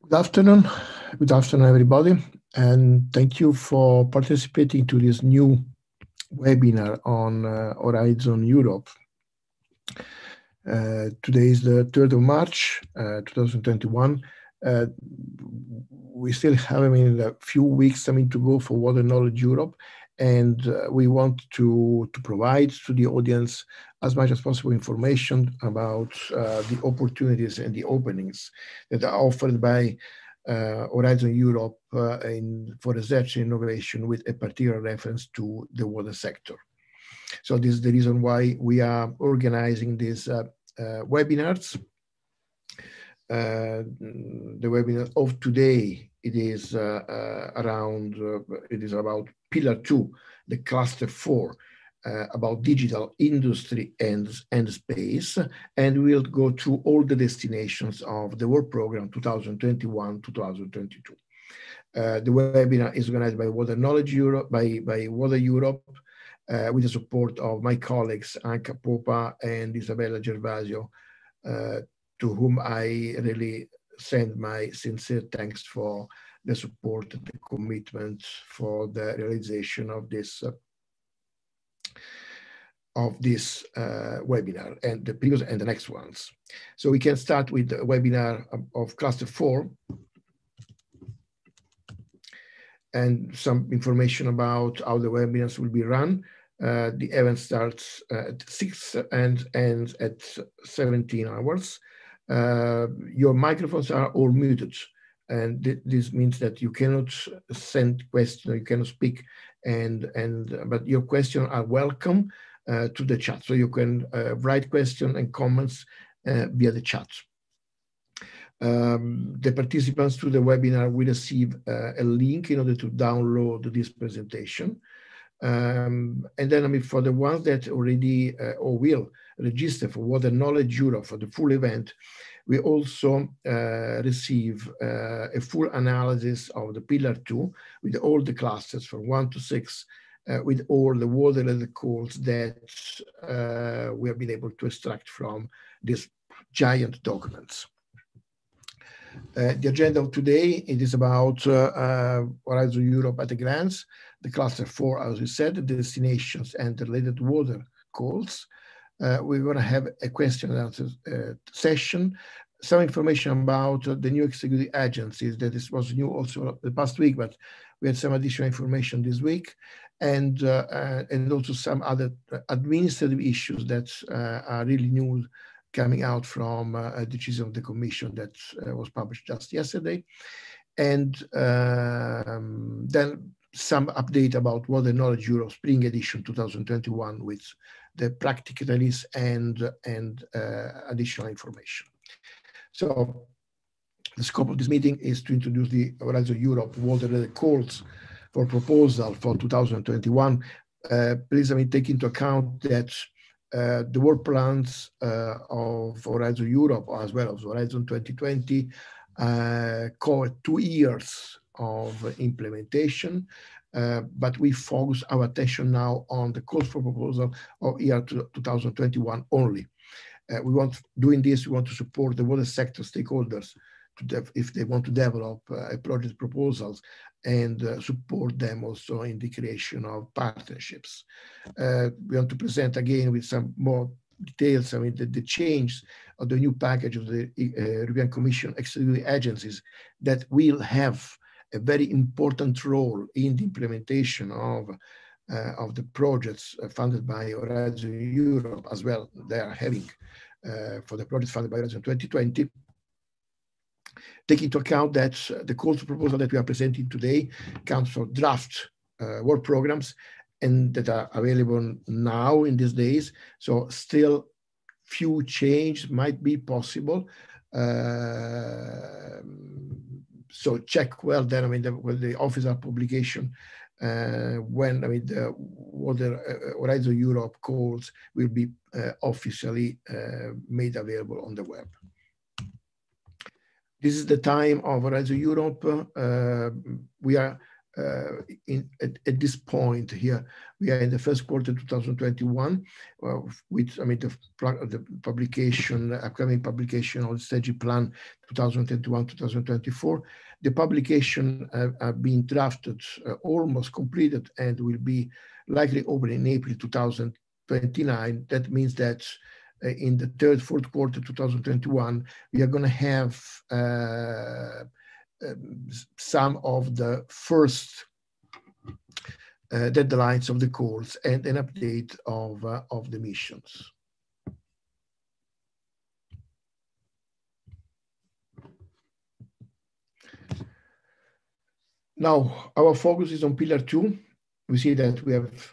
Good afternoon. Good afternoon, everybody. And thank you for participating to this new webinar on Horizon Europe. Today is the 3rd of March, 2021. We still have, a few weeks, to go for Water Knowledge Europe. And we want to provide to the audience as much as possible information about the opportunities and the openings that are offered by Horizon Europe for research and innovation, with a particular reference to the water sector. So this is the reason why we are organizing these webinars. The webinar of today, it is about Pillar 2, the Cluster 4, about digital industry and space, and we'll go through all the destinations of the work program 2021-2022. The webinar is organized by Water Knowledge Europe, by Water Europe, with the support of my colleagues Anca Popa and Isabella Gervasio, to whom I really send my sincere thanks for the support and the commitment for the realization of this webinar and the previous and the next ones. So we can start with the webinar of Cluster 4 and some information about how the webinars will be run. The event starts at 6 and ends at 17 hours. Your microphones are all muted, and this means that you cannot send questions, you cannot speak, but your questions are welcome to the chat. So you can write questions and comments via the chat. The participants to the webinar will receive a link in order to download this presentation. And then, for the ones that already or will register for Water Knowledge Europe for the full event, we also receive a full analysis of the Pillar 2 with all the clusters from 1 to 6, with all the water-related calls that we have been able to extract from these giant documents. The agenda of today, it is about Horizon Europe at a glance, the Cluster 4, as we said, the destinations and the related water calls. We're going to have a question and answer session, some information about the new executive agencies. That this was new also the past week, but we had some additional information this week, and also some other administrative issues that are really new, coming out from a decision of the Commission that was published just yesterday. And then some update about Water Knowledge Europe Spring Edition 2021 with the practicalities and additional information. So the scope of this meeting is to introduce the Horizon Europe water-related calls for proposal for 2021. Please, take into account that the work plans of Horizon Europe, as well as Horizon 2020, cover 2 years of implementation, but we focus our attention now on the calls for proposal of year 2021 only. We want to support the water sector stakeholders if they want to develop project proposals, and support them also in the creation of partnerships. We want to present again with some more details, the change of the new package of the European Commission executive agencies that will have a very important role in the implementation of the projects funded by Horizon Europe as well. They are having for the projects funded by Horizon 2020. Take into account that the calls for proposal that we are presenting today comes from draft work programs, and that are available now in these days. So still few changes might be possible. So check well then, with the official publication, when the Horizon Europe calls will be officially made available on the web. This is the time of Horizon Europe. We are at this point here, we are in the first quarter 2021, with the publication, upcoming publication of the strategic plan 2021-2024. The publication have been drafted, almost completed, and will be likely open in April 2029. That means that in the third, fourth quarter 2021, we are going to have some of the first deadlines of the calls and an update of the missions. Now, our focus is on Pillar 2. We see that we have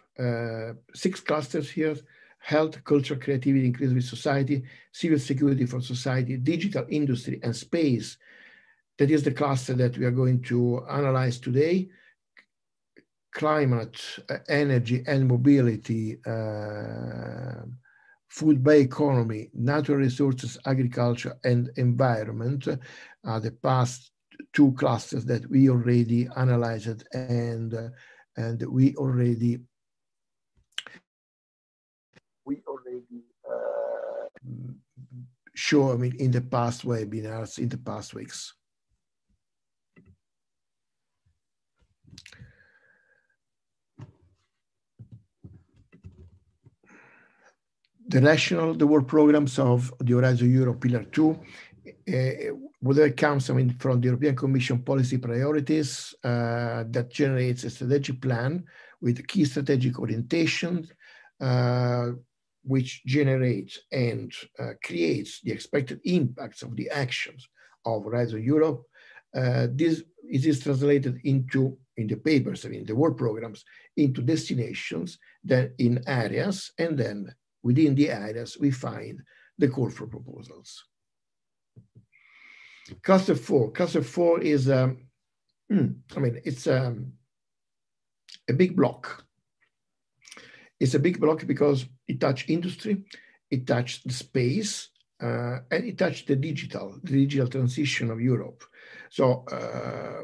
6 clusters here: health, culture, creativity, inclusive society, civil security for society, digital industry, and space. That is the cluster that we are going to analyze today. Climate, energy and mobility, food-based economy, natural resources, agriculture, and environment are the past 2 clusters that we already analyzed and we already show in the past webinars, in the past weeks. The rationale, the work programs of the Horizon Europe Pillar 2, whether it comes from the European Commission policy priorities that generates a strategic plan with key strategic orientations, which generates and creates the expected impacts of the actions of Horizon Europe. This is translated into, in the papers, the work programs, into destinations, then in areas, and then within the areas we find the call for proposals. Cluster 4. Cluster 4 is, it's a big block. It's a big block because it touches industry, it touches the space, and it touches the digital transition of Europe. So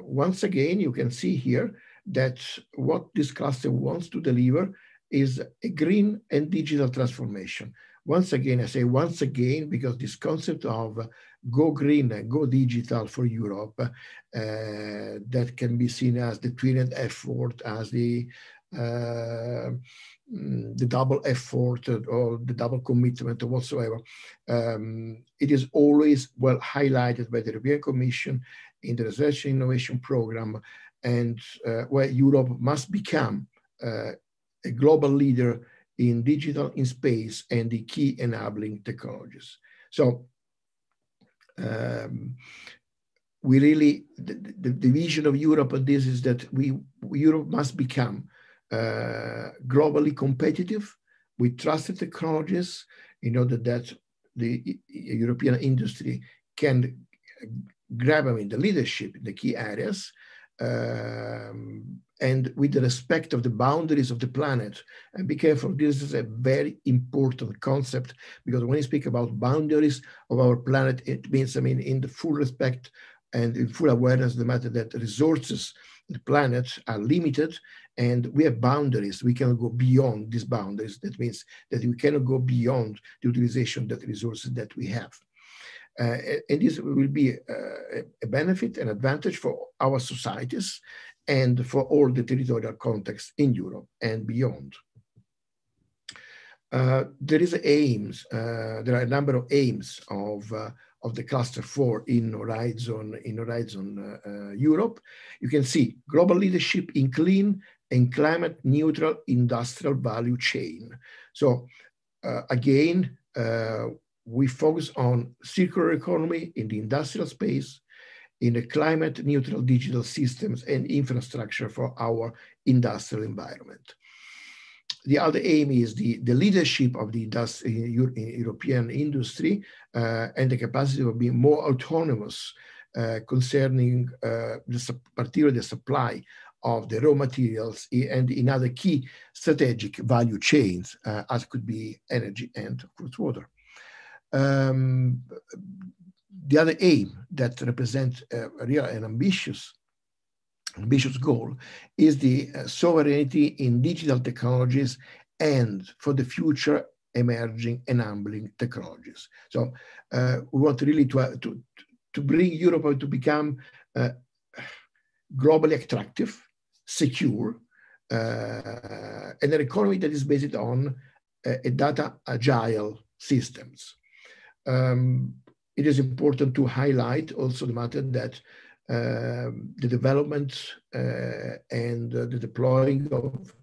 once again, you can see here that what this cluster wants to deliver is a green and digital transformation. Once again, I say once again, because this concept of go green and go digital for Europe, that can be seen as the twin effort, as the double effort or the double commitment or whatsoever. It is always well highlighted by the European Commission in the Research and Innovation Program, and where Europe must become a global leader in digital, in space, and the key enabling technologies. So we really, the vision of Europe on this is that Europe must become globally competitive with trusted technologies in order that the European industry can grab the leadership in the key areas, and with the respect of the boundaries of the planet. And be careful, this is a very important concept, because when you speak about boundaries of our planet, it means, in the full respect and in full awareness of the matter that resources, the planet, are limited, and we have boundaries. We cannot go beyond these boundaries. That means that we cannot go beyond the utilization of the resources that we have. And this will be a benefit and advantage for our societies and for all the territorial context in Europe and beyond. There is aims. There are a number of aims of the cluster 4 in Horizon Europe. You can see global leadership in clean and climate neutral industrial value chain. So again, we focus on circular economy in the industrial space, in the climate neutral digital systems and infrastructure for our industrial environment. The other aim is the leadership of the European industry and the capacity of being more autonomous concerning particularly the supply of the raw materials and in other key strategic value chains, as could be energy and, of course, water. The other aim that represents a real and ambitious ambitious goal is the sovereignty in digital technologies and for the future emerging enabling technologies. So we want really to bring Europe to become globally attractive, secure, and an economy that is based on a data agile systems. It is important to highlight also the matter that the development and the deploying of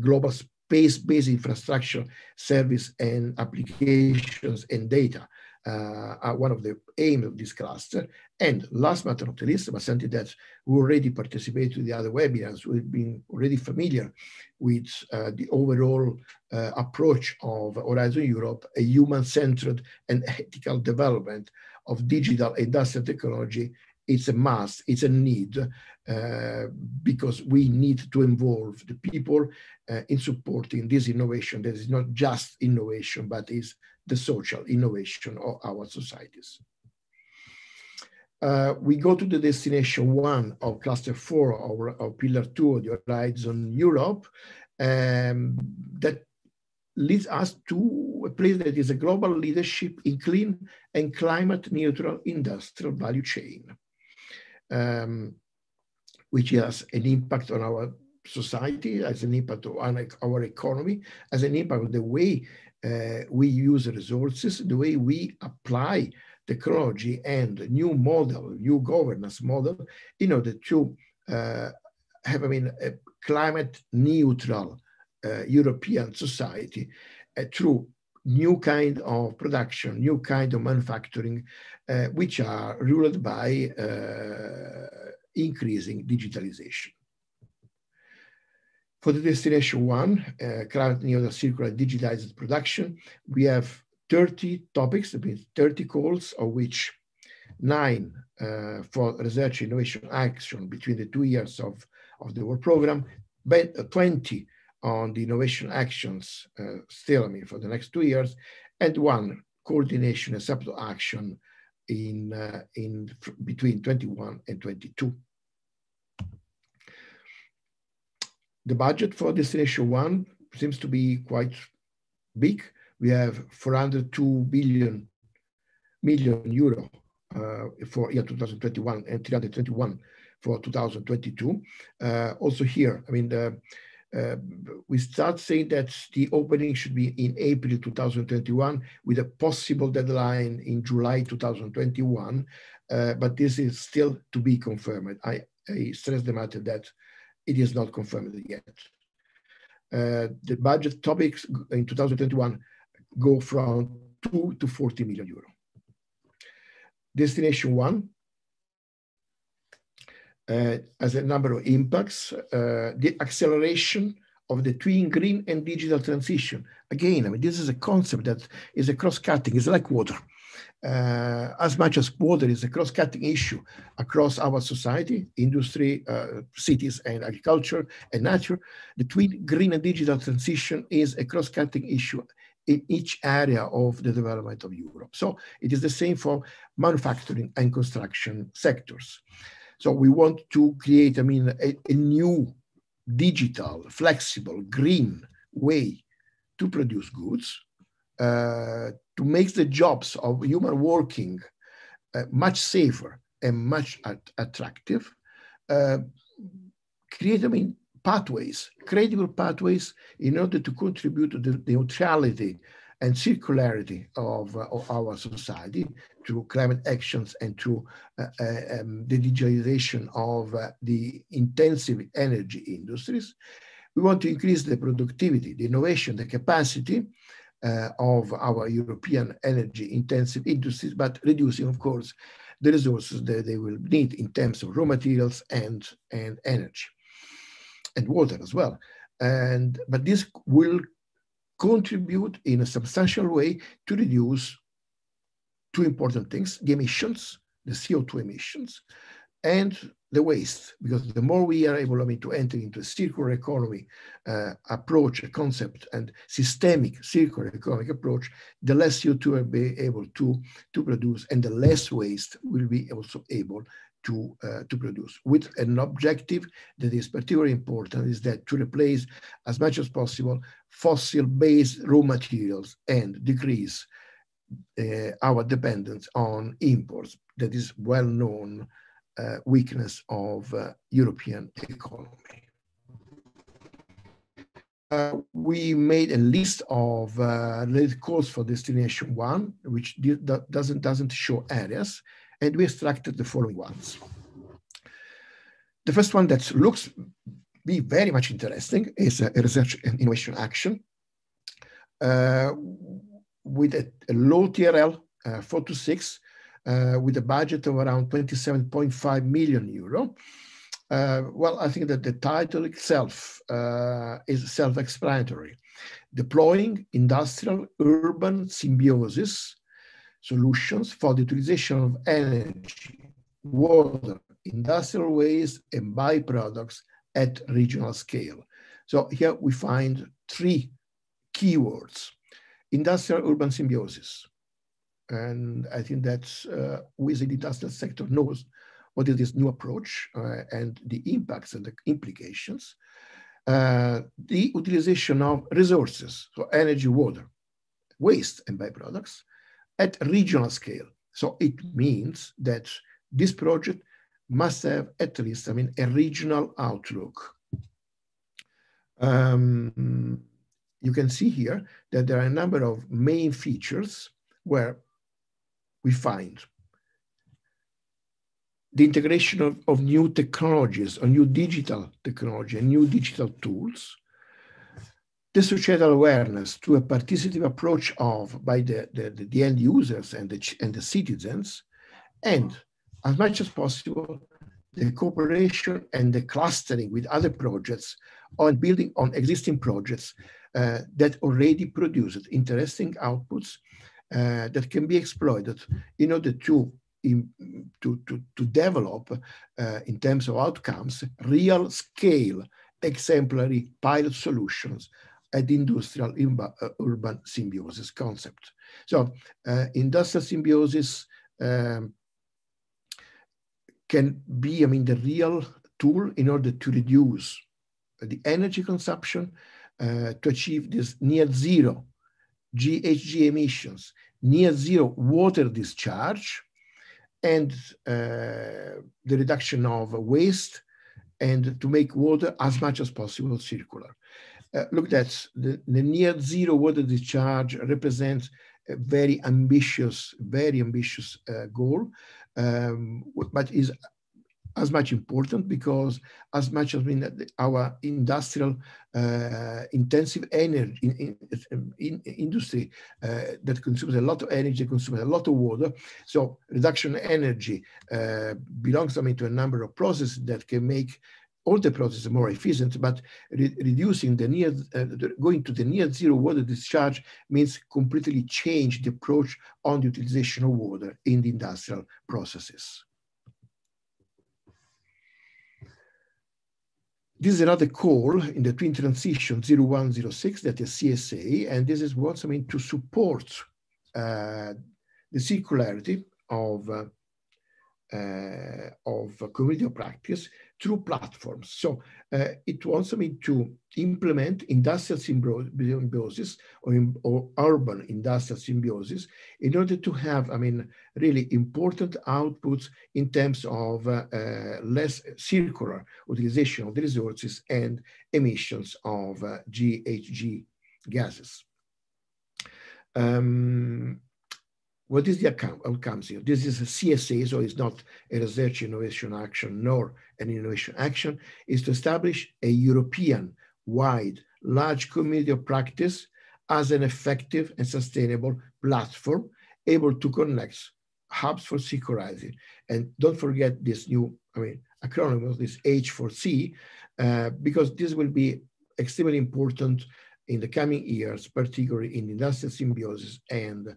global space-based infrastructure, service and applications and data are one of the aims of this cluster. And last but not least, but something that we already participate with the other webinars, we've been already familiar with the overall approach of Horizon Europe, a human-centered and ethical development of digital industrial technology. It's a must, it's a need, because we need to involve the people in supporting this innovation. That is not just innovation, but is the social innovation of our societies. We go to the destination 1 of cluster 4, or pillar 2 of the Horizon Europe, that leads us to a place that is a global leadership in clean and climate neutral industrial value chain, which has an impact on our society, has an impact on our economy, has an impact on the way we use resources, the way we apply technology and new model, new governance model, in order to have, a climate neutral European society through new kind of production, new kind of manufacturing, which are ruled by increasing digitalization. For the destination 1, climate neutral circular digitized production, we have 30 topics, 30 calls, of which 9 for research innovation action between the 2 years of the work program, but 20 on the innovation actions still, for the next 2 years, and 1 coordination and support action in between 21 and 22. The budget for destination 1 seems to be quite big. We have 402 million euro for year 2021 and 321 for 2022. Also here, we start saying that the opening should be in April 2021 with a possible deadline in July 2021, but this is still to be confirmed. I stress the matter that it is not confirmed yet. The budget topics in 2021 go from 2 to 40 million euro. Destination 1 has a number of impacts. The acceleration of the twin green and digital transition. Again, this is a concept that is a cross-cutting, it's like water. As much as water is a cross-cutting issue across our society, industry, cities and agriculture and nature, the twin green and digital transition is a cross-cutting issue in each area of the development of Europe. So it is the same for manufacturing and construction sectors. So we want to create, a new digital, flexible, green way to produce goods, to make the jobs of human working much safer and much attractive, create, pathways, credible pathways in order to contribute to the neutrality and circularity of our society through climate actions and through the digitalization of the intensive energy industries. We want to increase the productivity, the innovation, the capacity of our European energy intensive industries, but reducing, of course, the resources that they will need in terms of raw materials and energy and water as well. But this will contribute in a substantial way to reduce 2 important things: the emissions, the CO2 emissions, and the waste, because the more we are able to enter into a circular economy approach, a concept, and systemic circular economic approach, the less CO2 will be able to produce, and the less waste will be also able to produce, with an objective that is particularly important, is that to replace as much as possible fossil-based raw materials and decrease our dependence on imports. That is well-known weakness of European economy. We made a list of related calls for destination 1, which doesn't show areas, and we extracted the following ones. The first one that looks be very much interesting is a research and innovation action with a low TRL 4 to 6 with a budget of around 27.5 million euro. Well, I think that the title itself is self-explanatory. Deploying industrial urban symbiosis solutions for the utilization of energy, water, industrial waste, and byproducts at regional scale. So here we find 3 keywords: industrial urban symbiosis. And I think that who is in the industrial sector knows what is this new approach and the impacts and the implications. The utilization of resources, so energy, water, waste, and byproducts at regional scale. So it means that this project must have at least, a regional outlook. You can see here that there are a number of main features where we find the integration of new technologies, or new digital technology, and new digital tools, the societal awareness to a participative approach by the end users and the citizens, and as much as possible, the cooperation and the clustering with other projects on building on existing projects that already produced interesting outputs that can be exploited in order to develop, in terms of outcomes, real scale exemplary pilot solutions at the industrial urban symbiosis concept. So industrial symbiosis can be, the real tool in order to reduce the energy consumption, to achieve this near zero GHG emissions, near zero water discharge, and the reduction of waste, and to make water as much as possible circular. Look, that the near zero water discharge represents a very ambitious goal, but is as much important because as much as our industrial intensive energy industry that consumes a lot of energy, consumes a lot of water. So reduction in energy belongs to a number of processes that can make all the processes more efficient, but reducing the going to the near zero water discharge means completely change the approach on the utilization of water in the industrial processes. This is another call in the Twin Transition 0106, that is CSA, and this is what to support the circularity of community of practice through platforms. So it wants to implement industrial symbiosis or urban industrial symbiosis in order to have, really important outputs in terms of less circular utilization of the resources and emissions of GHG gases. What is the outcomes here? This is a CSA, so it's not a research innovation action nor an innovation action. Is to establish a European-wide large community of practice as an effective and sustainable platform able to connect hubs for circularity. And don't forget this new acronym, this H4C, because this will be extremely important in the coming years, particularly in industrial symbiosis and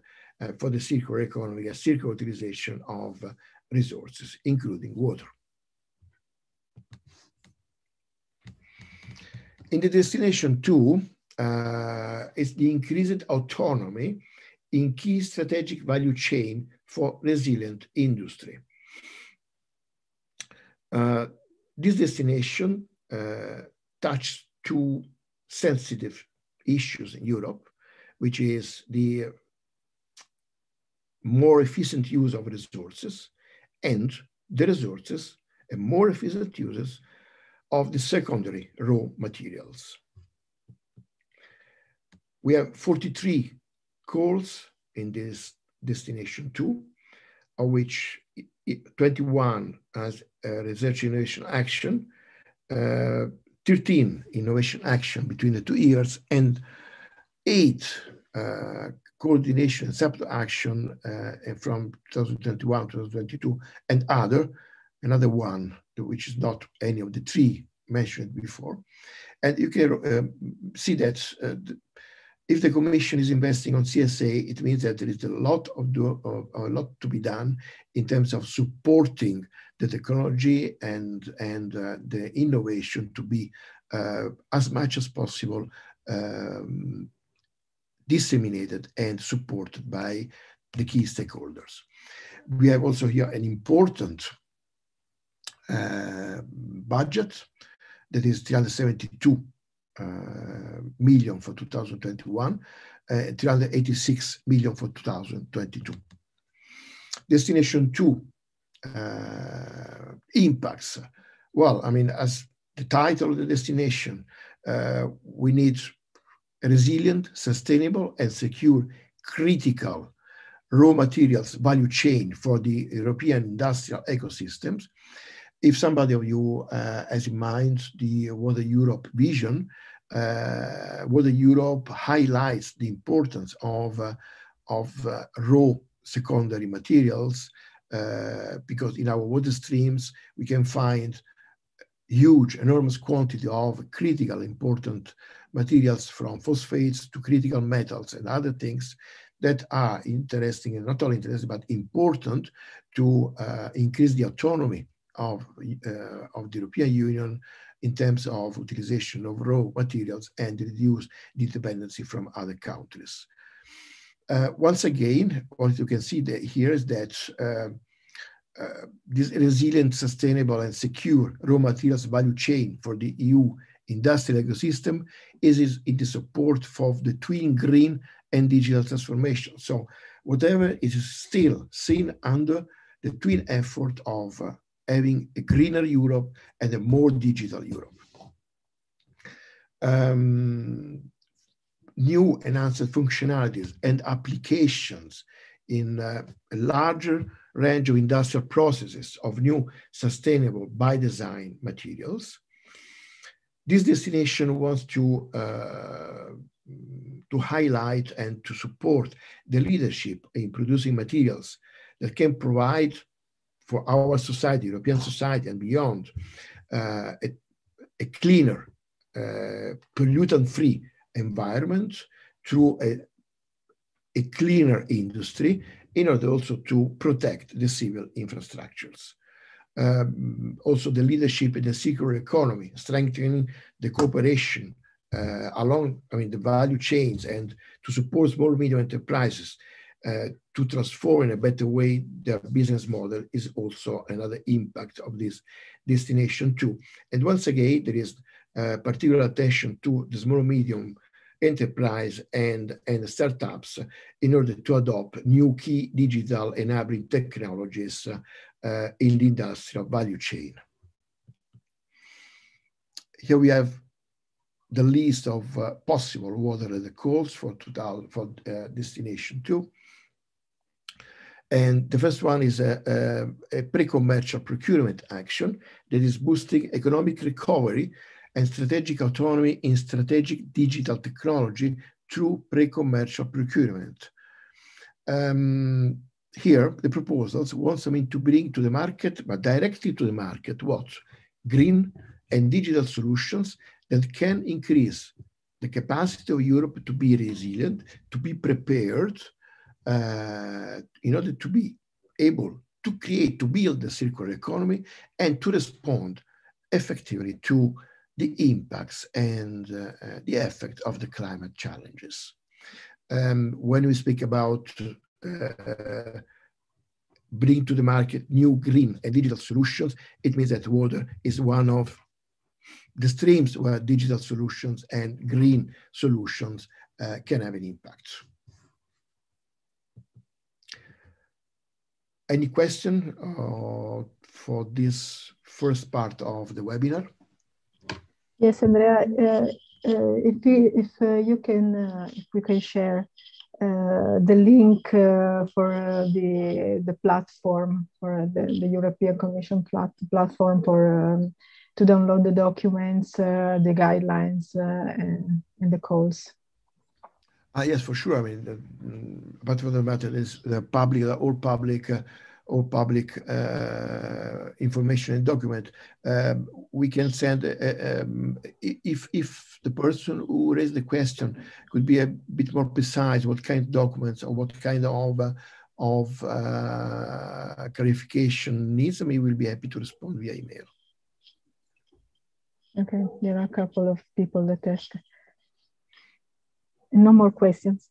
for the circular economy, a circular utilization of resources, including water. In the destination 2 is the increased autonomy in key strategic value chain for resilient industry. This destination touched two sensitive issues in Europe, which is the more efficient use of resources and the resources and more efficient uses of the secondary raw materials. We have 43 calls in this destination 2, of which 21 as research innovation action, 13 innovation action between the 2 years, and 8 coordination and support action from 2021 to 2022, and another one, which is not any of the 3 mentioned before. And you can see that if the Commission is investing on CSA, it means that there is a lot to be done in terms of supporting the technology and the innovation to be as much as possible disseminated and supported by the key stakeholders. We have also here an important budget that is 372 million for 2021, 386 million for 2022. Destination 2 impacts. Well, I mean, as the title of the destination, we need a resilient, sustainable, and secure critical raw materials value chain for the European industrial ecosystems. If somebody of you has in mind the Water Europe vision, Water Europe highlights the importance of raw secondary materials because in our water streams we can find huge, enormous quantity of critical, important materials from phosphates to critical metals and other things that are interesting, and not only interesting, but important to increase the autonomy of the European Union in terms of utilization of raw materials and reduce the dependency from other countries. Once again, what you can see here is that this resilient, sustainable, and secure raw materials value chain for the EU industrial ecosystem is in the support of the twin green and digital transformation. So whatever is still seen under the twin effort of having a greener Europe and a more digital Europe. New enhanced functionalities and applications in a larger range of industrial processes of new sustainable by design materials. This destination wants to highlight and to support the leadership in producing materials that can provide for our society, European society and beyond, a cleaner, pollutant-free environment through a cleaner industry in order also to protect the civil infrastructures. Also the leadership in the circular economy, strengthening the cooperation along the value chains and to support small and medium enterprises to transform in a better way their business model is also another impact of this destination too. And once again, there is particular attention to the small and medium enterprise and startups in order to adopt new key digital enabling technologies in the industrial value chain. Here we have the list of possible water-related calls for destination 2. And the first one is a pre-commercial procurement action that is boosting economic recovery and strategic autonomy in strategic digital technology through pre-commercial procurement. Here, the proposals want to bring to the market, but directly to the market, what? Green and digital solutions that can increase the capacity of Europe to be resilient, to be prepared, in order to be able to create, to build the circular economy and to respond effectively to the impacts and the effect of the climate challenges. When we speak about bring to the market new green and digital solutions, it means that water is one of the streams where digital solutions and green solutions can have an impact. Any question for this first part of the webinar? Yes, Andrea, if we can share the link for the platform, for the European Commission platform for to download the documents, the guidelines, and the calls. Yes, for sure. I mean, but for the matter is the public, all public information and document. We can send if the person who raised the question could be a bit more precise, what kind of documents or what kind of clarification needs, I mean, we'll be happy to respond via email. Okay, there are a couple of people that asked. No more questions.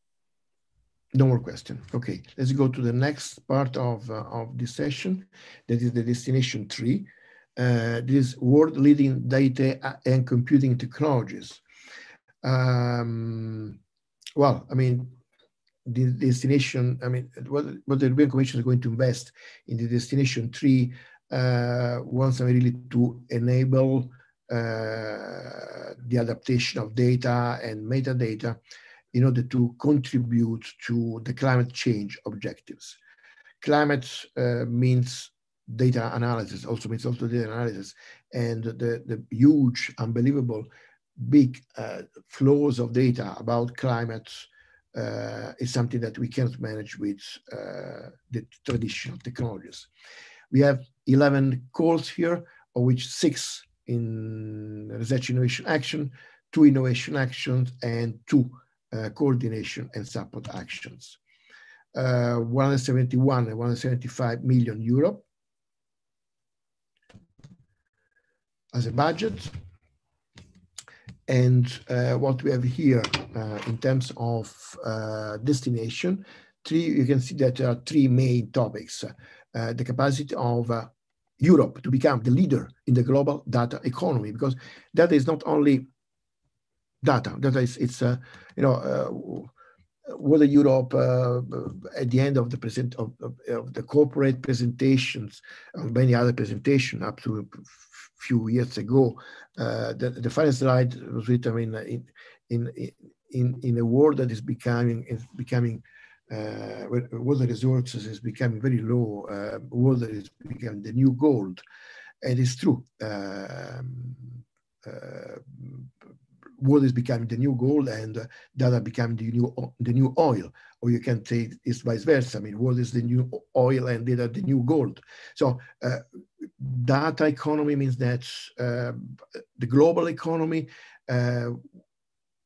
No more questions. Okay, let's go to the next part of this session. That is the destination 3. This is world-leading data and computing technologies. Well, I mean, the destination, I mean, what the European Commission is going to invest in the destination 3 wants really to enable the adaptation of data and metadata in order to contribute to the climate change objectives. Climate means data analysis, also means data analysis, and the huge, unbelievable, big flows of data about climate is something that we cannot manage with the traditional technologies. We have 11 calls here, of which 6 in research innovation action, 2 innovation actions, and 2 coordination and support actions. 171 and 175 million euro as a budget. And what we have here in terms of destination, you can see that there are 3 main topics. The capacity of Europe to become the leader in the global data economy, because data is not only data. Data is, you know, whether Europe at the end of the the corporate presentations, many other presentations up to a few years ago, the final slide was written in a world that is becoming water resources is becoming very low. Water is becoming the new gold, and it's true. Water is becoming the new gold, and data becoming the new oil, or you can say it's vice versa. I mean, water is the new oil and data the new gold. So data economy means that the global economy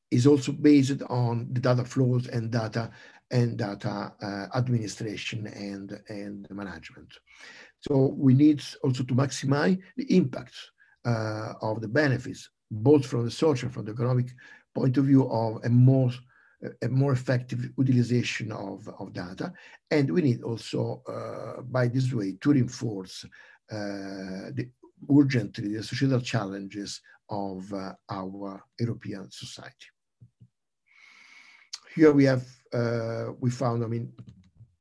is also based on the data flows and data administration and management. So we need also to maximize the impact of the benefits, both from the social, from the economic point of view, of a more effective utilization of data. And we need also, by this way, to reinforce urgently the societal challenges of our European society. Here we have, we found, I mean,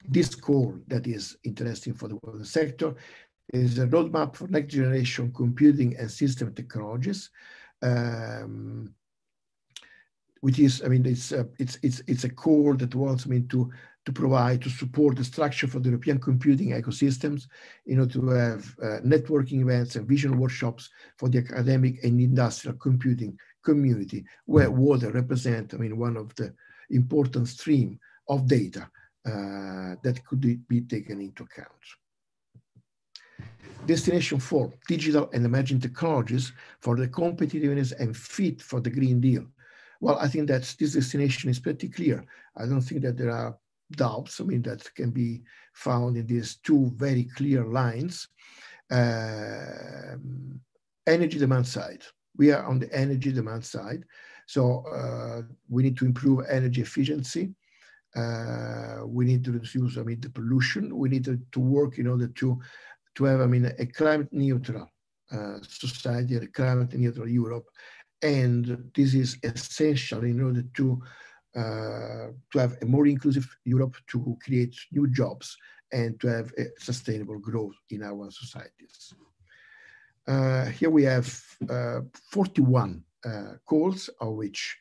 this call that is interesting for the water sector is a roadmap for next generation computing and system technologies, which is, I mean, it's a core that wants to provide, to support the structure for the European computing ecosystems, you know, to have networking events and vision workshops for the academic and industrial computing community, where water represents, I mean, one of the important stream of data that could be taken into account. Destination 4, digital and emerging technologies for the competitiveness and fit for the Green Deal. Well, I think that this destination is pretty clear. I don't think that there are doubts, I mean, that can be found in these 2 very clear lines. Energy demand side. We are on the energy demand side. So we need to improve energy efficiency. We need to reduce, the pollution. We need to work in order to have, a climate neutral society, a climate neutral Europe. And this is essential in order to have a more inclusive Europe, to create new jobs, and to have a sustainable growth in our societies. Here we have 41 calls, of which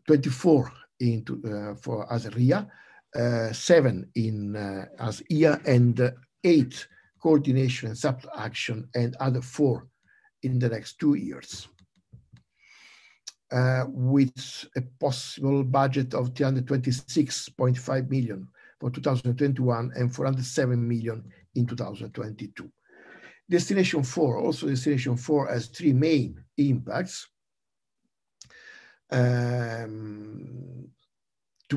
24 as RIA, 7 as IA, and 8 coordination and sub-action, and other 4 in the next 2 years. With a possible budget of 326.5 million for 2021 and 407 million in 2022. Destination 4, also Destination 4 has 3 main impacts. To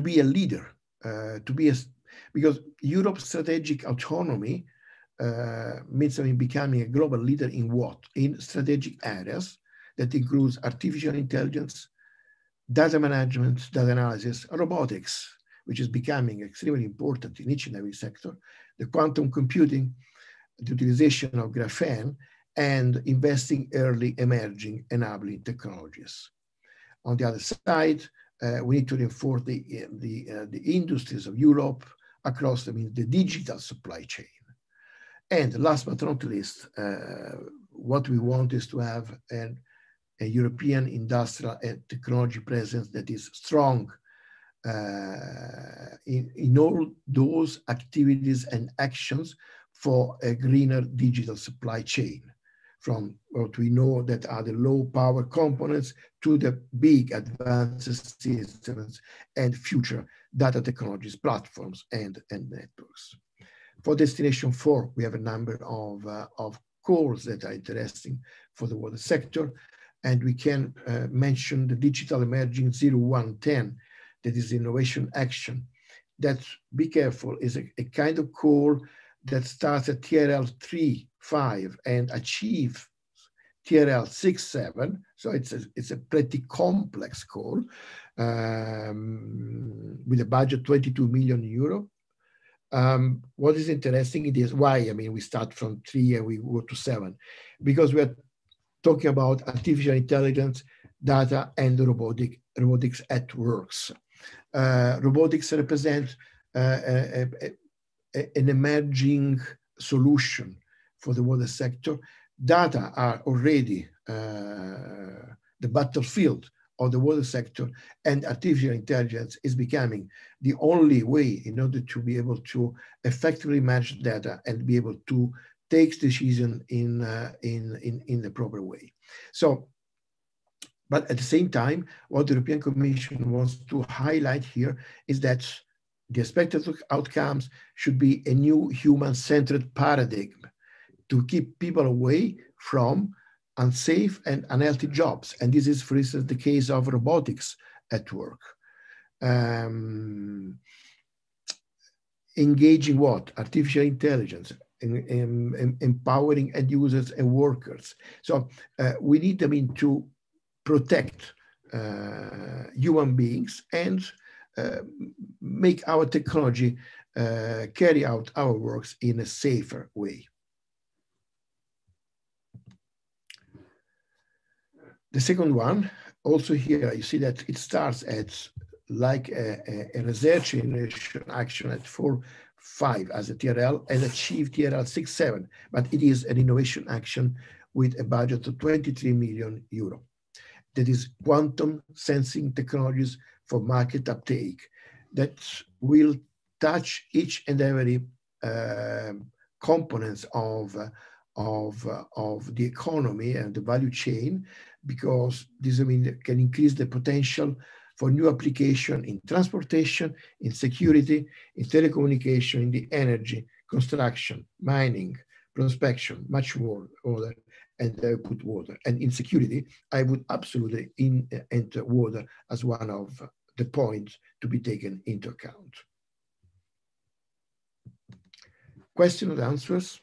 be a leader, because Europe's strategic autonomy means becoming a global leader in what? In strategic areas that includes artificial intelligence, data management, data analysis, robotics, which is becoming extremely important in each and every sector, the quantum computing, the utilization of graphene, and investing early emerging enabling technologies. On the other side, we need to reinforce the industries of Europe across the digital supply chain. And last but not least, what we want is to have a European industrial and technology presence that is strong in all those activities and actions for a greener digital supply chain, from what we know that are the low power components to the big advanced systems and future data technologies, platforms, and networks. For Destination 4, we have a number of calls that are interesting for the water sector. And we can mention the Digital Emerging 0110, that is innovation action. That, be careful, is a kind of call that starts at TRL 3.5 and achieves TRL 6.7. So it's a pretty complex call with a budget 22 million euro. What is interesting, it is why, we start from 3 and we go to 7, because we are talking about artificial intelligence, data, and robotics at works. Robotics represent an emerging solution for the water sector. Data are already the battlefield of the water sector, and artificial intelligence is becoming the only way in order to be able to effectively manage data and be able to take decision in the proper way. So, but at the same time, what the European Commission wants to highlight here is that the expected outcomes should be a new human-centered paradigm to keep people away from unsafe and unhealthy jobs. And this is, for instance, the case of robotics at work. Engaging what? Artificial intelligence, empowering end users and workers. So we need to protect human beings and make our technology carry out our works in a safer way. The second one, also here, you see that it starts at like a research innovation action at 4.5 as a TRL and achieve TRL 6.7, but it is an innovation action with a budget of 23 million euro. That is quantum sensing technologies for market uptake that will touch each and every components of the economy and the value chain, because this can increase the potential for new application in transportation, in security, in telecommunication, in the energy, construction, mining, prospection, much more other, and I put water. And in security, I would absolutely enter water as one of the points to be taken into account. Question and answers?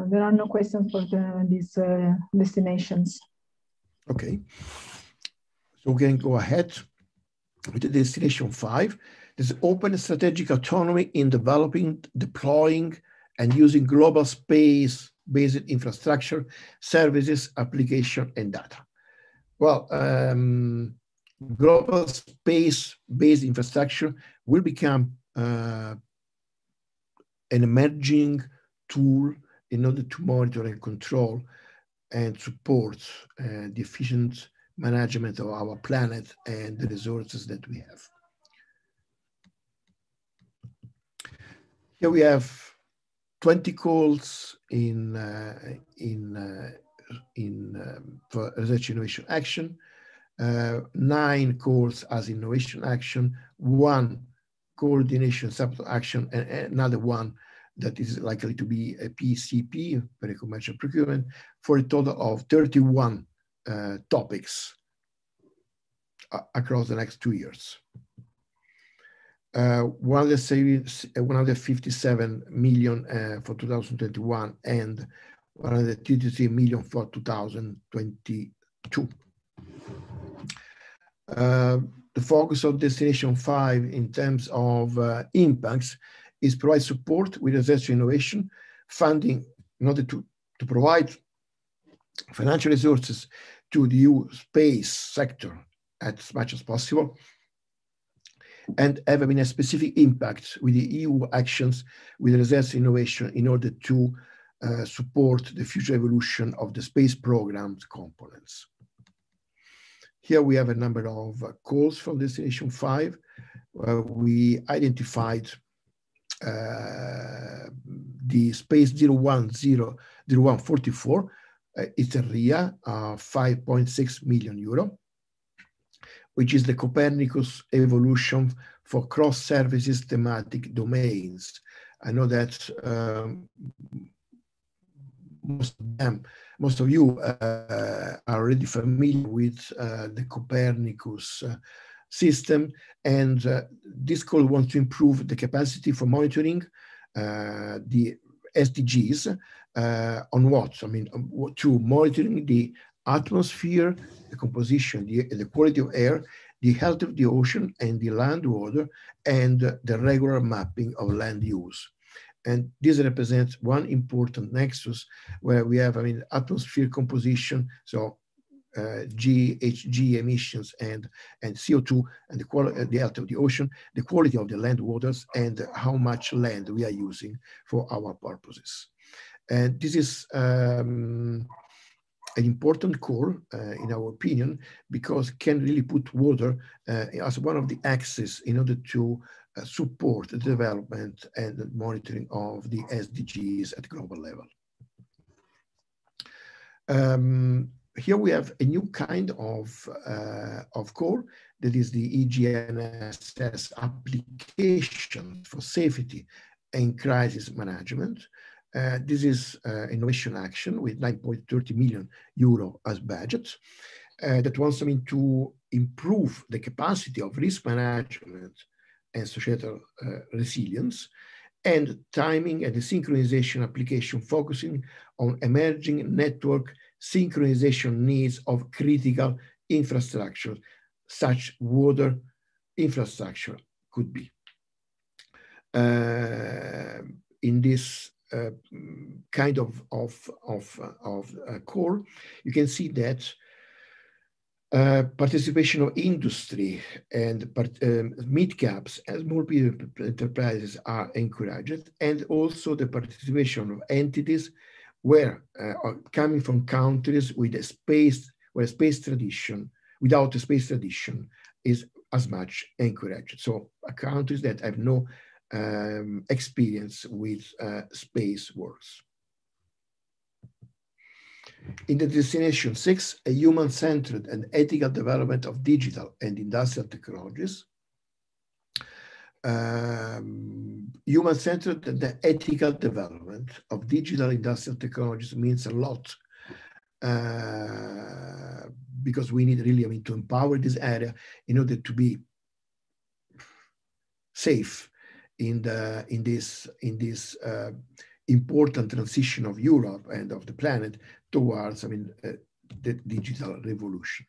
There are no questions for these destinations. Okay. So we can go ahead with the destination 5. There's open strategic autonomy in developing, deploying, and using global space-based infrastructure, services, application, and data. Well, global space-based infrastructure will become an emerging tool in order to monitor and control and support the efficient management of our planet and the resources that we have. Here we have 20 calls for research innovation action, 9 calls as innovation action, 1 coordination support action, and another one that is likely to be a PCP, very commercial procurement, for a total of 31 topics across the next 2 years. 157 million for 2021 and 133 million for 2022. The focus of Destination 5 in terms of impacts is provide support with research and innovation, funding in order to provide financial resources to the EU space sector as much as possible, and having a specific impact with the EU actions with research and innovation in order to support the future evolution of the space program's components. Here we have a number of calls from Destination 5. We identified the Space 0144. It's a RIA of 5.6 million euro, which is the Copernicus evolution for cross-services thematic domains. I know that most of you are already familiar with the Copernicus system, and this call wants to improve the capacity for monitoring the SDGs on what? I mean, to monitoring the atmosphere, the composition, the quality of air, the health of the ocean and the land water, and the regular mapping of land use. And this represents one important nexus where we have, I mean, atmosphere composition, so GHG emissions and CO2, and the health of the ocean, the quality of the land waters, and how much land we are using for our purposes. And this is an important call, in our opinion, because can really put water as one of the axes in order to support the development and the monitoring of the SDGs at global level. Here we have a new kind of call, that is the EGNSS application for safety and crisis management. This is innovation action with 9.30 million euro as budget that wants to improve the capacity of risk management and societal resilience, and timing and the synchronization application focusing on emerging network synchronization needs of critical infrastructure, such water infrastructure could be. In this kind of core, you can see that participation of industry and mid-caps and small enterprises are encouraged, and also the participation of entities where coming from countries with a space, where space tradition, without a space tradition, is as much encouraged. So countries that have no experience with space works. In the Destination 6, a human-centered and ethical development of digital and industrial technologies. Human-centered and the ethical development of digital industrial technologies means a lot, because we need really to empower this area in order to be safe in this important transition of Europe and of the planet towards the digital revolution.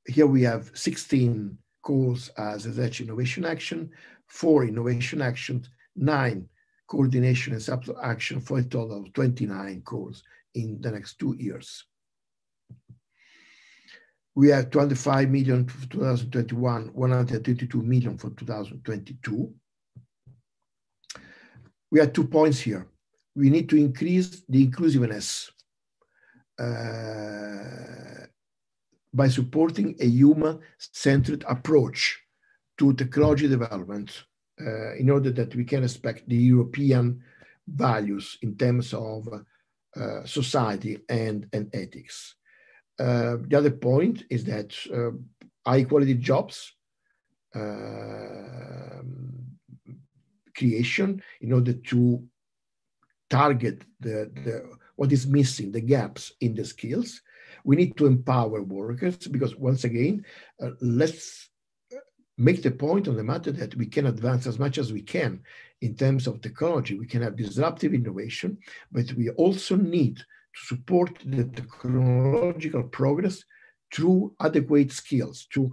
Here we have 16 calls as such innovation action, 4 innovation actions, 9 coordination and subtle action, for a total of 29 calls in the next 2 years. We have 205 million for 2021, 132 million for 2022. We have 2 points here. We need to increase the inclusiveness by supporting a human-centered approach to technology development in order that we can respect the European values in terms of society and ethics. The other point is that high quality jobs creation in order to target what is missing, the gaps in the skills. We need to empower workers because once again, let's make the point on the matter that we can advance as much as we can in terms of technology. We can have disruptive innovation, but we also need to support the technological progress through adequate skills, to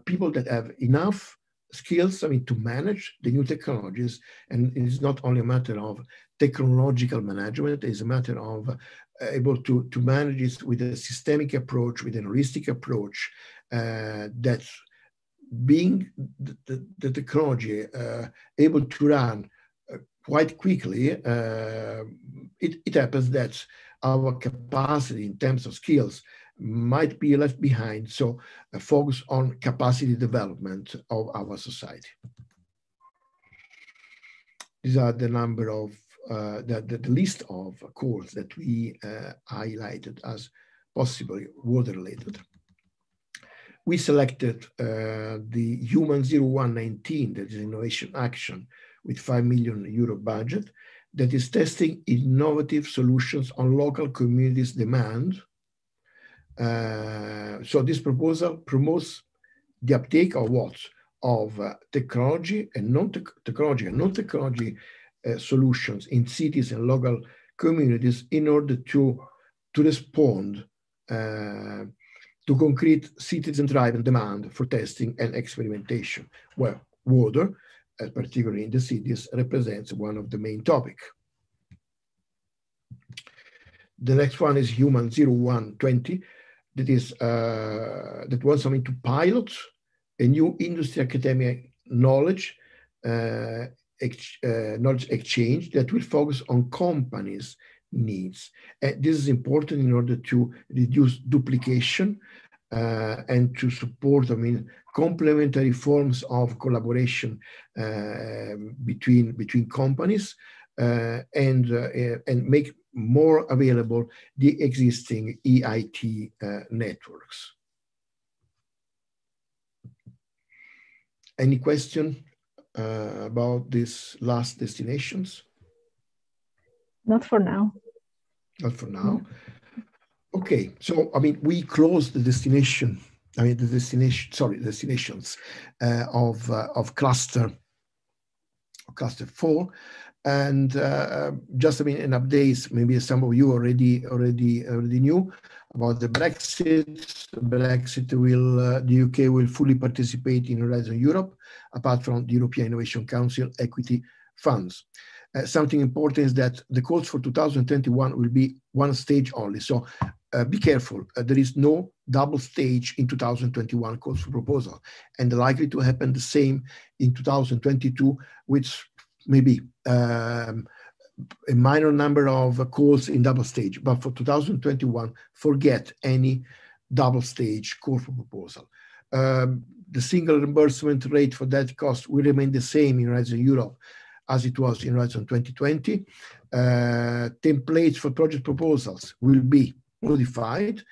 people that have enough skills, to manage the new technologies. And it is not only a matter of technological management, it's a matter of able to manage it with a systemic approach, with an holistic approach, that being the technology able to run quite quickly, it happens that our capacity in terms of skills might be left behind. So focus on capacity development of our society. These are the number of, the list of calls that we highlighted as possibly water-related. We selected the Human 0119, that is innovation action, with 5 million euro budget, that is testing innovative solutions on local communities' demand. So this proposal promotes the uptake of what? Of technology and non-technology solutions in cities and local communities in order to respond to concrete citizen-driven demand for testing and experimentation, where water, particularly in the cities, represents one of the main topics. The next one is Human 0120, that is that wants something to pilot a new industry academic knowledge exchange that will focus on companies' needs. This is important in order to reduce duplication and to support, complementary forms of collaboration between companies and make more available the existing EIT networks. Any question about these last destinations? Not for now. Not for now. Okay, so we closed the destination. Destinations of cluster 4, and just an update. Maybe some of you already knew about the Brexit. The UK will fully participate in Horizon Europe, apart from the European Innovation Council equity funds. Something important is that the calls for 2021 will be one stage only. So be careful. There is no double stage in 2021 calls for proposal, and likely to happen the same in 2022, which maybe a minor number of calls in double stage. But for 2021, forget any double stage call for proposal. The single reimbursement rate for that cost will remain the same in Horizon Europe as it was in Horizon 2020. Templates for project proposals will be modified.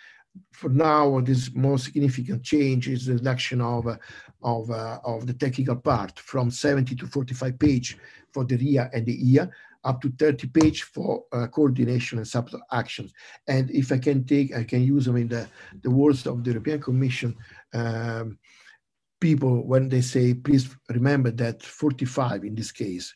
For now, this more significant change is the reduction of the technical part from 70 to 45 page for the RIA and the IA, up to 30 page for coordination and subtle actions. And if I can use the words of the European Commission, people, when they say, please remember that 45 in this case,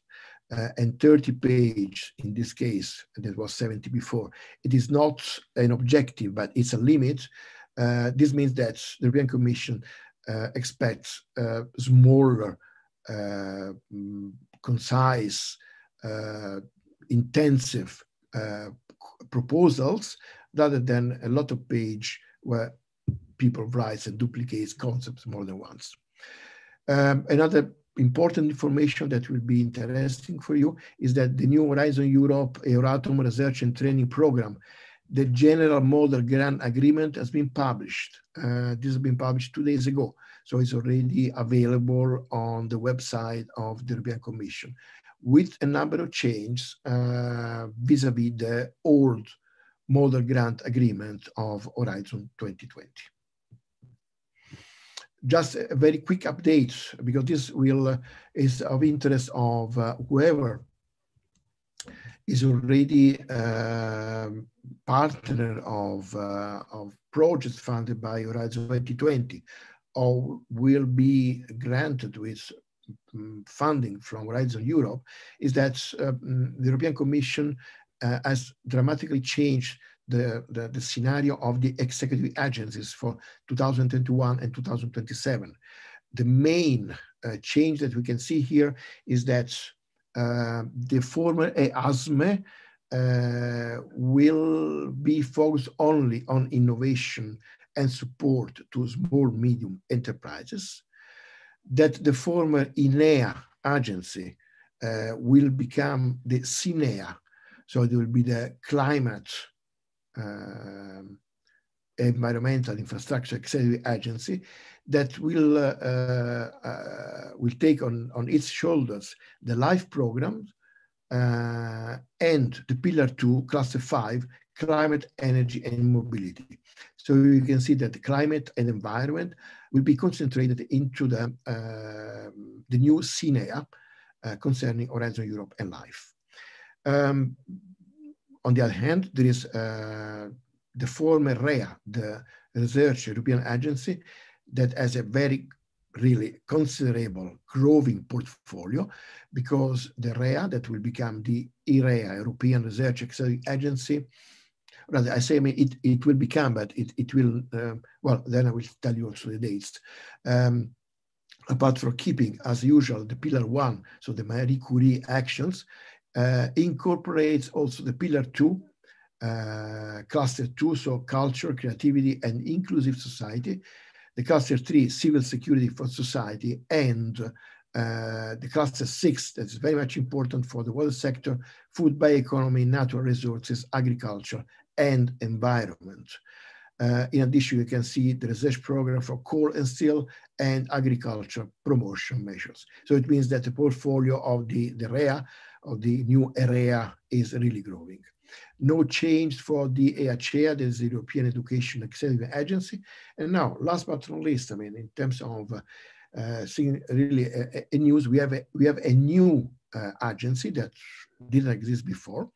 and 30 page in this case, and it was 70 before, it is not an objective, but it's a limit. This means that the European Commission expects smaller, concise, intensive proposals rather than a lot of page where people write and duplicates concepts more than once. Another important information that will be interesting for you is that the new Horizon Europe Euratom Research and Training Program, the General Model Grant Agreement, has been published. This has been published 2 days ago, so it's already available on the website of the European Commission, with a number of changes vis-a-vis the old Model Grant Agreement of Horizon 2020. Just a very quick update, because this is of interest of whoever is already partner of projects funded by Horizon 2020 or will be granted with funding from Horizon Europe, is that the European Commission has dramatically changed the scenario of the executive agencies for 2021 and 2027. The main change that we can see here is that the former EASME will be focused only on innovation and support to small, medium enterprises, that the former INEA agency will become the CINEA, so it will be the Climate Environmental Infrastructure Executive Agency, that will take on its shoulders the LIFE program and the Pillar 2, Cluster 5, Climate, Energy, and Mobility. So you can see that the climate and environment will be concentrated into the new CINEA concerning Horizon Europe and LIFE. On the other hand, there is the former REA, the Research European Agency, that has a very really considerable growing portfolio, because the REA, that will become the IREA, European Research Agency, rather I say it will become, but it will, well, then I will tell you also the dates. Apart from keeping, as usual, the Pillar 1, so the Marie Curie actions, incorporates also the Pillar 2, Cluster 2, so culture, creativity, and inclusive society, the Cluster 3, civil security for society, and the Cluster 6, that's very much important for the water sector, food bioeconomy, natural resources, agriculture, and environment. In addition, you can see the research program for coal and steel and agriculture promotion measures. So it means that the portfolio of the REA, of the new area, is really growing. No change for the EACEA, that is the European Education Executive Agency. And now, last but not least, I mean, in terms of seeing really a news, we have a new agency that didn't exist before,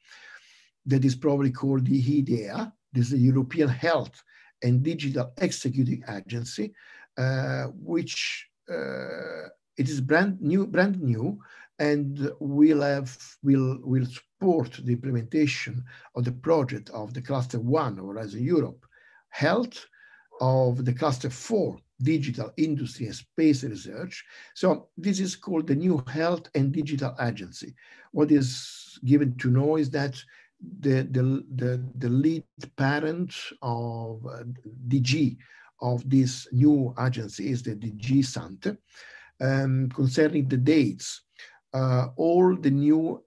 that is probably called the HEU. This is the European Health and Digital Executive Agency, which it is brand new, and will support the implementation of the project of the Cluster 1 of Horizon Europe Health, of the Cluster 4 Digital Industry and Space Research. So this is called the new Health and Digital Agency. What is given to know is that the lead parent of DG of this new agency is the DG Sante. Concerning the dates, all the new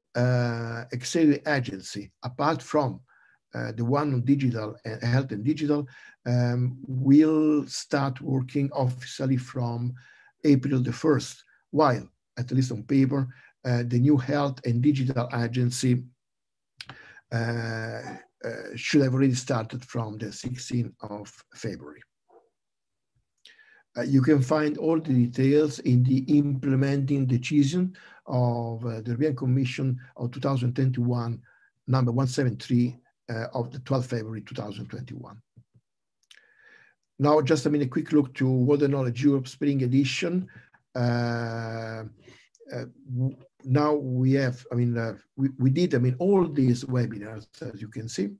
executive agency, apart from the one on digital and health and digital, will start working officially from April the 1st, while, at least on paper, the new health and digital agency should have already started from the 16th of February. You can find all the details in the implementing decision of the European Commission of 2021, number 173 of the 12th February 2021. Now, just a quick look to Water Knowledge Europe Spring Edition. Now we have, we did, all these webinars, as you can see.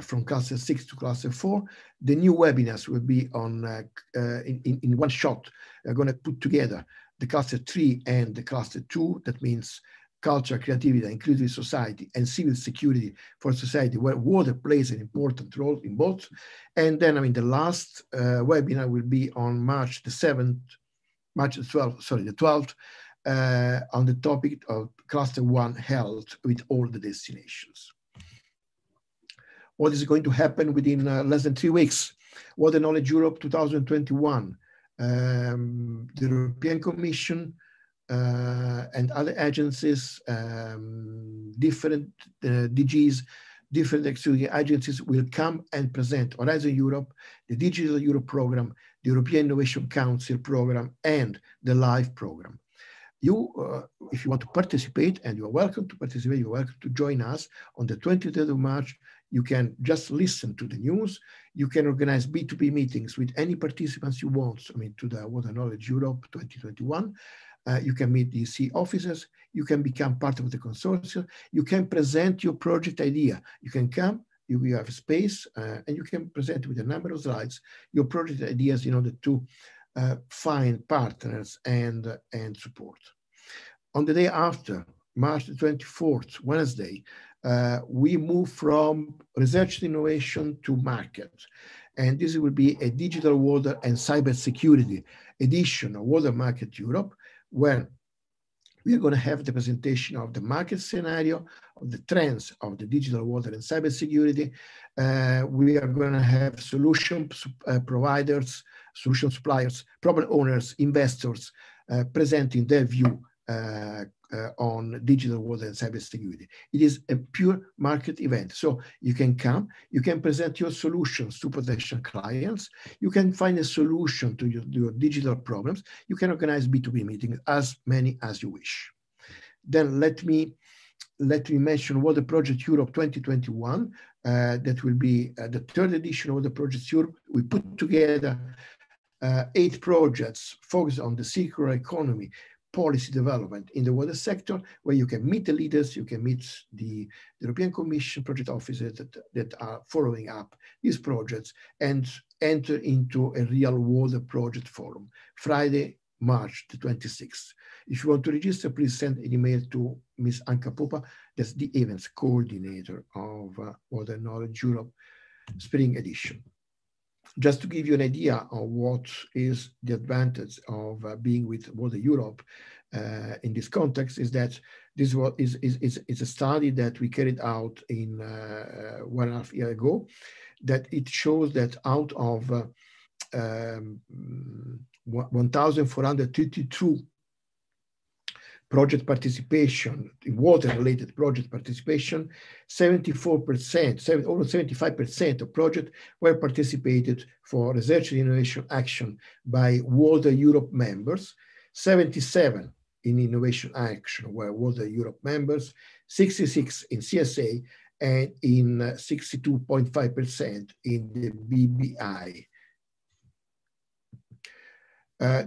from cluster 6 to cluster 4. The new webinars will be on in one shot. We're going to put together the cluster 3 and the cluster 2. That means culture, creativity, inclusive society, and civil security for society, where water plays an important role in both. And then, the last webinar will be on March the 12th, on the topic of cluster 1 health with all the destinations. What is going to happen within less than 3 weeks? Water Knowledge Europe 2021. The European Commission and other agencies, different DGs, different executive agencies will come and present Horizon Europe, the Digital Europe program, the European Innovation Council program, and the LIFE program. You, if you want to participate, and you're welcome to participate, you're welcome to join us on the 23rd of March. You can just listen to the news. You can organize B2B meetings with any participants you want, to the Water Knowledge Europe 2021. You can meet the EC officers. You can become part of the consortium. You can present your project idea. You can come, you have space, and you can present with a number of slides your project ideas in order to find partners and support. On the day after, March the 24th, Wednesday, we move from research and innovation to market. And this will be a digital water and cybersecurity edition of Water Market Europe, where we are going to have the presentation of the market scenario, of the trends of the digital water and cybersecurity. We are going to have solution providers, solution suppliers, problem owners, investors presenting their view on digital water and cybersecurity. It is a pure market event. So you can come, you can present your solutions to potential clients, you can find a solution to your digital problems, you can organize B2B meetings, as many as you wish. Then let me mention Water Project Europe 2021. That will be the third edition of the Project Europe. We put together 8 projects focused on the circular economy, policy development in the water sector, where you can meet the leaders, you can meet the European Commission project officers that are following up these projects, and enter into a real water project forum, Friday, March the 26th. If you want to register, please send an email to Ms. Anka Popa, that's the events coordinator of Water Knowledge Europe Spring Edition. Just to give you an idea of what is the advantage of being with Water Europe in this context, is that this is a study that we carried out in 1.5 years ago, that it shows that out of 1,432 project participation, water-related project participation, 74%, almost 75% of projects were participated for research and innovation action by Water Europe members, 77 in innovation action were Water Europe members, 66 in CSA, and in 62.5% in the BBI.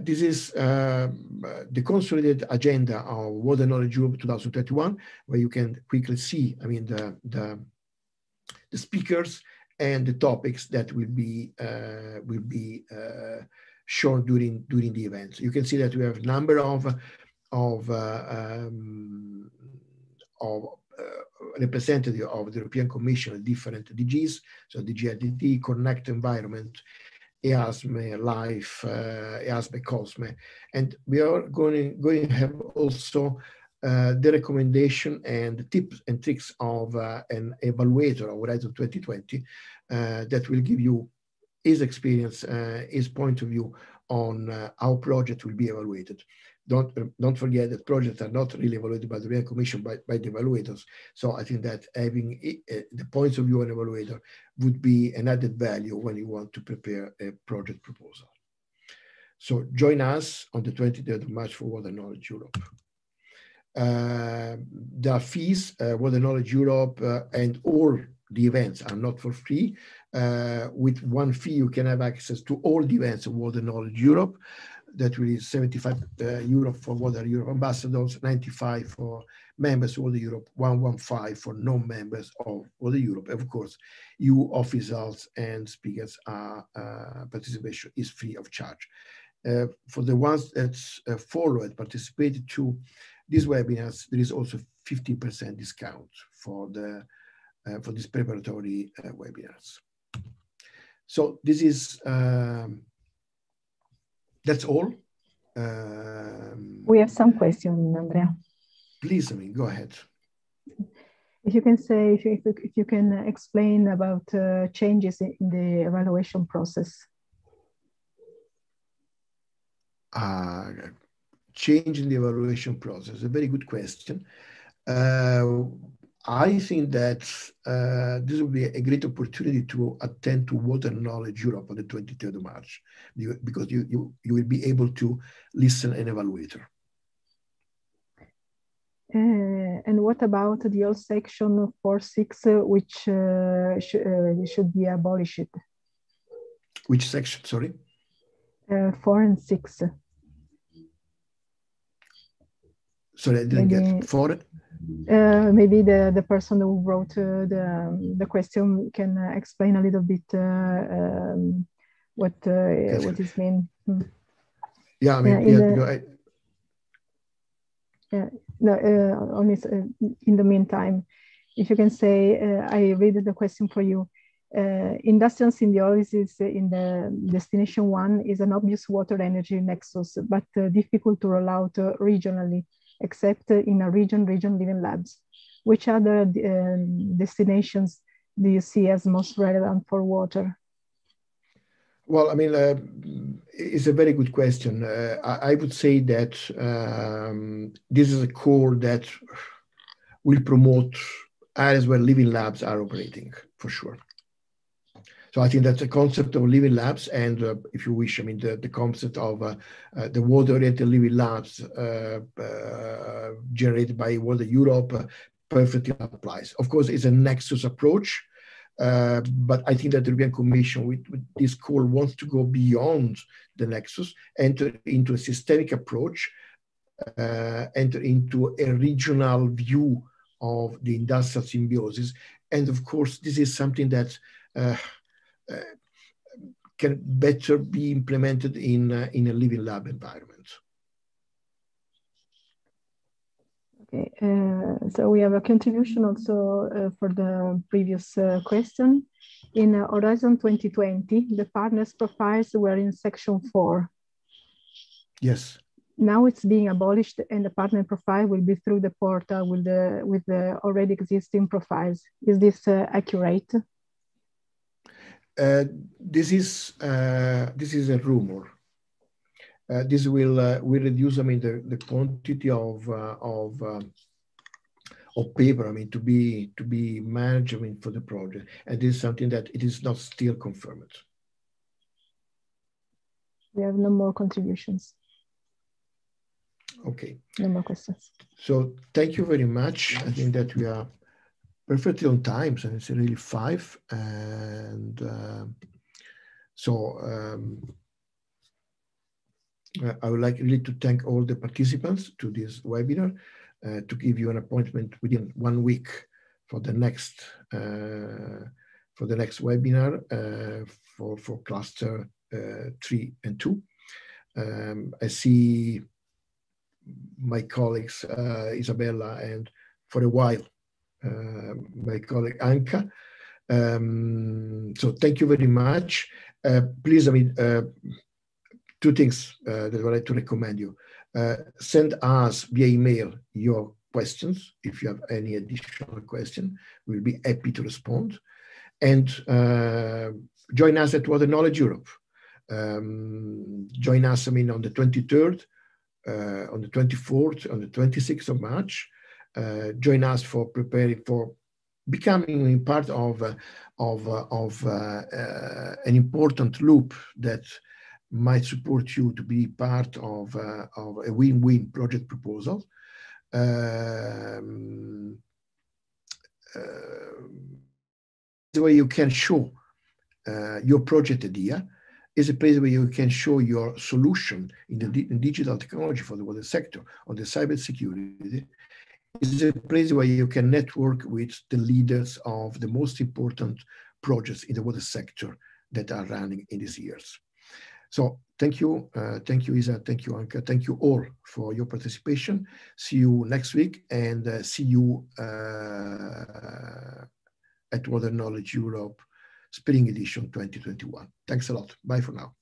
This is the consolidated agenda of Water Knowledge Europe 2021, where you can quickly see, the speakers and the topics that will be shown during the event. You can see that we have a number of representatives of the European Commission, different DGs, so DG IDT, Connect Environment, EASME, LIFE, EASME, COSME, and we are going to have also the recommendation and tips and tricks of an evaluator of Horizon 2020 that will give you his experience, his point of view on how project will be evaluated. Don't forget that projects are not really evaluated by the European Commission, by the evaluators. So I think that having the points of view of an evaluator would be an added value when you want to prepare a project proposal. So join us on the 23rd of March for Water Knowledge Europe. There are fees. Water Knowledge Europe and all the events are not for free. With one fee, you can have access to all the events of Water Knowledge Europe. that will be 75 euro for Water Europe ambassadors, 95 for members of Water Europe, 115 for non-members of Water Europe. Of course, EU officials and speakers are participation is free of charge. For the ones that follow and participated to these webinars, there is also 15% discount for these preparatory webinars. So this is that's all. We have some questions, Andrea. Please, go ahead. If you can say, if you can explain about changes in the evaluation process. Change in the evaluation process, a very good question. I think that this will be a great opportunity to attend to Water Knowledge Europe on the 23rd of March, because you will be able to listen an evaluator. And what about the old section 4.6, which should be abolished? Which section, sorry? 4 and 6. Sorry, I didn't get 4. Maybe the person who wrote the question can explain a little bit what is mean. Yeah, I mean, only in the meantime, if you can say, I read the question for you. Industrial symbiosis in the destination 1 is an obvious water energy nexus, but difficult to roll out regionally, except in a region living labs. Which other destinations do you see as most relevant for water? Well, I mean, it's a very good question. I would say that this is a core that will promote areas where living labs are operating, for sure. So I think that's a concept of living labs, and if you wish, I mean, the concept of the water-oriented living labs generated by Water Europe perfectly applies. Of course, it's a nexus approach, but I think that the European Commission with this call wants to go beyond the nexus, enter into a systemic approach, enter into a regional view of the industrial symbiosis. And of course, this is something that can better be implemented in a living lab environment. Okay, so we have a contribution also for the previous question. In Horizon 2020, the partners profiles were in section 4. Yes. Now it's being abolished, and the partner profile will be through the portal with the already existing profiles. Is this accurate? This is a rumor. This will reduce, I mean, the quantity of paper, I mean, to be managed, I mean, for the project, and this is something that it is not still confirmed. We have no more contributions. Okay. No more questions. So thank you very much. I think that we are perfectly on time, so it's really 5, and I would like really to thank all the participants to this webinar, to give you an appointment within 1 week for the next webinar for cluster 3 and 2. I see my colleagues Isabella and for a while my colleague Anka. So thank you very much. Please, I mean, 2 things that I would like to recommend you. Send us via email your questions. If you have any additional question, we'll be happy to respond. And join us at Water Knowledge Europe. Join us, I mean, on the 23rd, on the 24th, on the 26th of March. Join us for preparing for becoming part of an important loop that might support you to be part of a win-win project proposal. The way you can show your project idea Is a place where you can show your solution in the in digital technology for the water sector, on the cybersecurity. Is a place where you can network with the leaders of the most important projects in the water sector that are running in these years. So thank you, Isa, thank you, Anka, thank you all for your participation. See you next week, and see you at Water Knowledge Europe Spring Edition 2021. Thanks a lot. Bye for now.